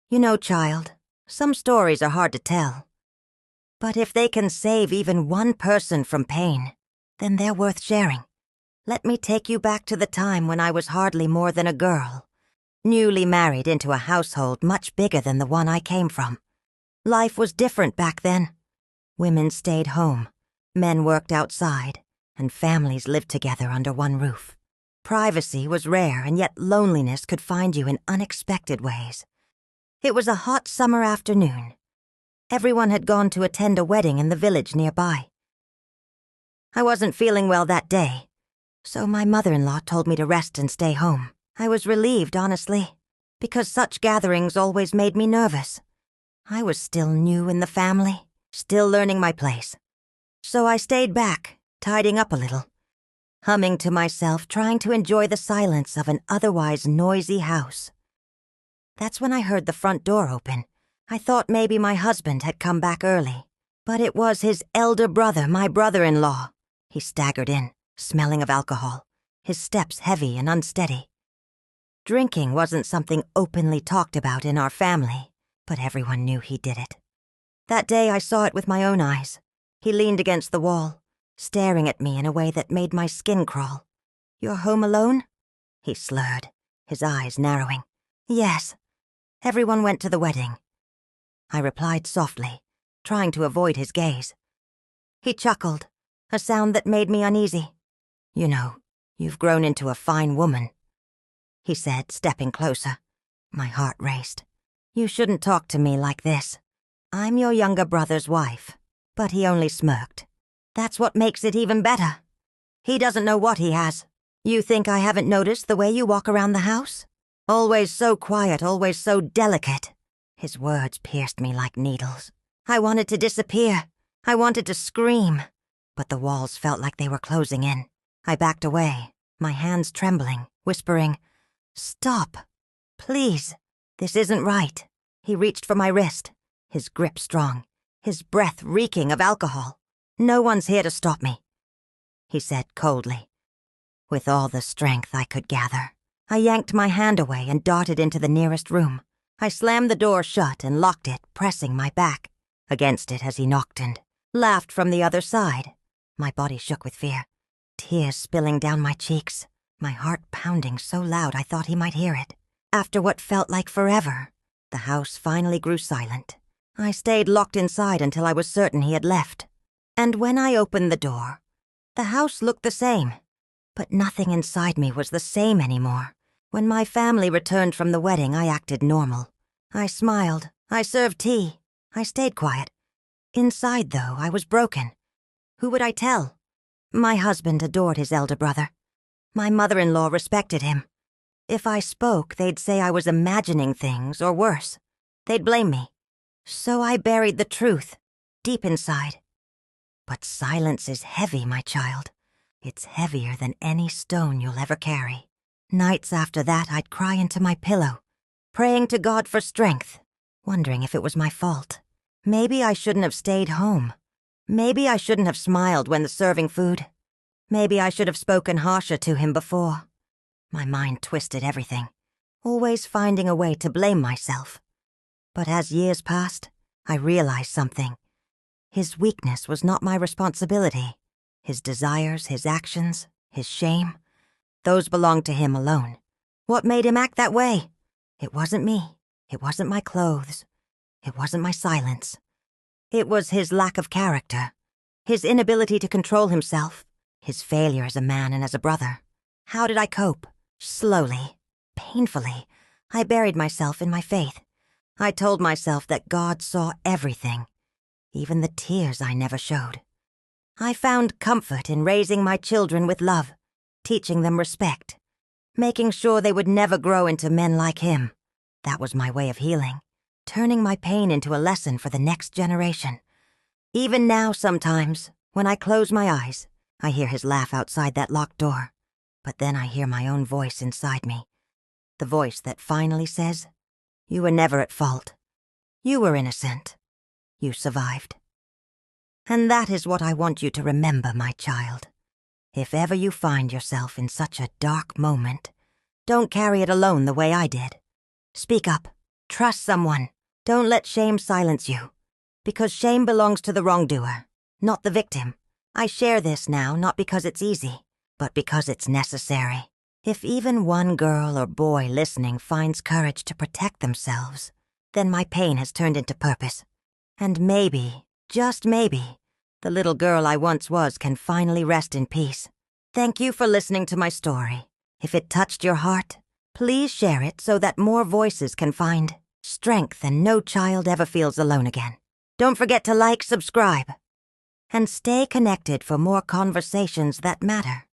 You know, child, some stories are hard to tell. But if they can save even one person from pain, then they're worth sharing. Let me take you back to the time when I was hardly more than a girl, newly married into a household much bigger than the one I came from. Life was different back then. Women stayed home, men worked outside, and families lived together under one roof. Privacy was rare, and yet loneliness could find you in unexpected ways. It was a hot summer afternoon. Everyone had gone to attend a wedding in the village nearby. I wasn't feeling well that day, so my mother-in-law told me to rest and stay home. I was relieved, honestly, because such gatherings always made me nervous. I was still new in the family, still learning my place. So I stayed back, tidying up a little, humming to myself, trying to enjoy the silence of an otherwise noisy house. That's when I heard the front door open. I thought maybe my husband had come back early, but it was his elder brother, my brother-in-law. He staggered in, smelling of alcohol, his steps heavy and unsteady. Drinking wasn't something openly talked about in our family, but everyone knew he did it. That day I saw it with my own eyes. He leaned against the wall, staring at me in a way that made my skin crawl. "You're home alone?" He slurred, his eyes narrowing. "Yes. Everyone went to the wedding." I replied softly, trying to avoid his gaze. He chuckled, a sound that made me uneasy. "You know, you've grown into a fine woman," he said, stepping closer. My heart raced. "You shouldn't talk to me like this. I'm your younger brother's wife." But he only smirked. "That's what makes it even better. He doesn't know what he has. You think I haven't noticed the way you walk around the house? Always so quiet, always so delicate." His words pierced me like needles. I wanted to disappear. I wanted to scream. But the walls felt like they were closing in. I backed away, my hands trembling, whispering, "Stop. Please. This isn't right." He reached for my wrist, his grip strong, his breath reeking of alcohol. "No one's here to stop me," he said coldly. With all the strength I could gather, I yanked my hand away and darted into the nearest room. I slammed the door shut and locked it, pressing my back against it as he knocked and laughed from the other side. My body shook with fear, tears spilling down my cheeks, my heart pounding so loud I thought he might hear it. After what felt like forever, the house finally grew silent. I stayed locked inside until I was certain he had left. And when I opened the door, the house looked the same, but nothing inside me was the same anymore. When my family returned from the wedding, I acted normal. I smiled. I served tea. I stayed quiet. Inside, though, I was broken. Who would I tell? My husband adored his elder brother. My mother-in-law respected him. If I spoke, they'd say I was imagining things, or worse. They'd blame me. So I buried the truth, deep inside. But silence is heavy, my child. It's heavier than any stone you'll ever carry. Nights after that, I'd cry into my pillow, praying to God for strength, wondering if it was my fault. Maybe I shouldn't have stayed home. Maybe I shouldn't have smiled when serving food. Maybe I should have spoken harsher to him before. My mind twisted everything, always finding a way to blame myself. But as years passed, I realized something. His weakness was not my responsibility. His desires, his actions, his shame, those belonged to him alone. What made him act that way? It wasn't me. It wasn't my clothes. It wasn't my silence. It was his lack of character, his inability to control himself, his failure as a man and as a brother. How did I cope? Slowly, painfully, I buried myself in my faith. I told myself that God saw everything, even the tears I never showed. I found comfort in raising my children with love, teaching them respect, making sure they would never grow into men like him. That was my way of healing, turning my pain into a lesson for the next generation. Even now, sometimes, when I close my eyes, I hear his laugh outside that locked door. But then I hear my own voice inside me, the voice that finally says, "You were never at fault. You were innocent. You survived." And that is what I want you to remember, my child. If ever you find yourself in such a dark moment, don't carry it alone the way I did. Speak up. Trust someone. Don't let shame silence you. Because shame belongs to the wrongdoer, not the victim. I share this now not because it's easy, but because it's necessary. If even one girl or boy listening finds courage to protect themselves, then my pain has turned into purpose. And maybe, just maybe, the little girl I once was can finally rest in peace. Thank you for listening to my story. If it touched your heart, please share it so that more voices can find strength and no child ever feels alone again. Don't forget to like, subscribe, and stay connected for more conversations that matter.